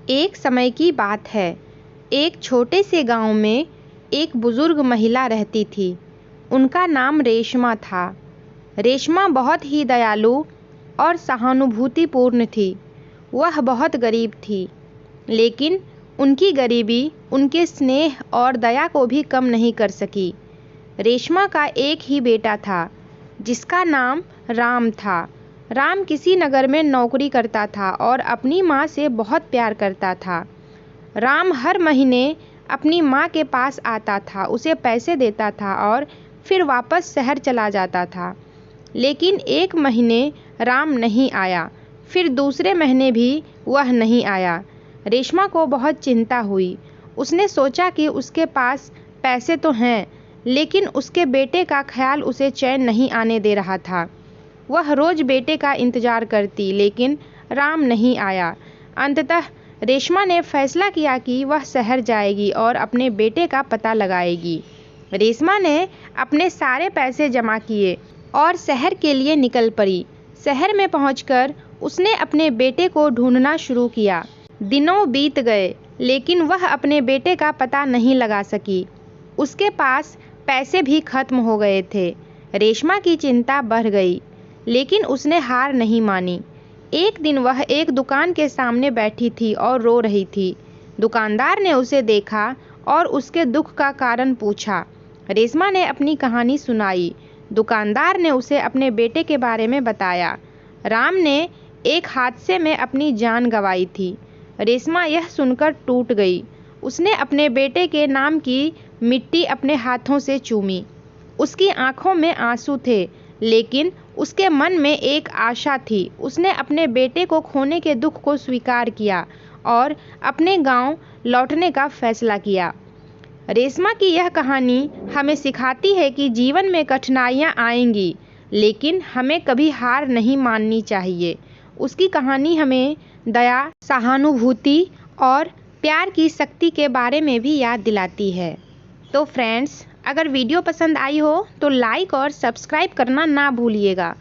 एक समय की बात है। एक छोटे से गांव में एक बुजुर्ग महिला रहती थी। उनका नाम रेशमा था। रेशमा बहुत ही दयालु और सहानुभूतिपूर्ण थी। वह बहुत गरीब थी, लेकिन उनकी गरीबी उनके स्नेह और दया को भी कम नहीं कर सकी। रेशमा का एक ही बेटा था, जिसका नाम राम था। राम किसी नगर में नौकरी करता था और अपनी माँ से बहुत प्यार करता था। राम हर महीने अपनी माँ के पास आता था, उसे पैसे देता था और फिर वापस शहर चला जाता था। लेकिन एक महीने राम नहीं आया, फिर दूसरे महीने भी वह नहीं आया। रेशमा को बहुत चिंता हुई। उसने सोचा कि उसके पास पैसे तो हैं, लेकिन उसके बेटे का ख्याल उसे चैन नहीं आने दे रहा था। वह रोज बेटे का इंतजार करती, लेकिन राम नहीं आया। अंततः रेशमा ने फैसला किया कि वह शहर जाएगी और अपने बेटे का पता लगाएगी। रेशमा ने अपने सारे पैसे जमा किए और शहर के लिए निकल पड़ी। शहर में पहुंचकर उसने अपने बेटे को ढूंढना शुरू किया। दिनों बीत गए, लेकिन वह अपने बेटे का पता नहीं लगा सकी। उसके पास पैसे भी खत्म हो गए थे। रेशमा की चिंता बढ़ गई, लेकिन उसने हार नहीं मानी। एक दिन वह एक दुकान के सामने बैठी थी और रो रही थी। दुकानदार ने उसे देखा और उसके दुख का कारण पूछा। रेशमा ने अपनी कहानी सुनाई। दुकानदार ने उसे अपने बेटे के बारे में बताया। राम ने एक हादसे में अपनी जान गंवाई थी। रेशमा यह सुनकर टूट गई। उसने अपने बेटे के नाम की मिट्टी अपने हाथों से चूमी। उसकी आंखों में आंसू थे, लेकिन उसके मन में एक आशा थी। उसने अपने बेटे को खोने के दुख को स्वीकार किया और अपने गांव लौटने का फैसला किया। रेशमा की यह कहानी हमें सिखाती है कि जीवन में कठिनाइयां आएंगी, लेकिन हमें कभी हार नहीं माननी चाहिए। उसकी कहानी हमें दया, सहानुभूति और प्यार की शक्ति के बारे में भी याद दिलाती है। तो फ्रेंड्स, अगर वीडियो पसंद आई हो तो लाइक और सब्सक्राइब करना ना भूलिएगा।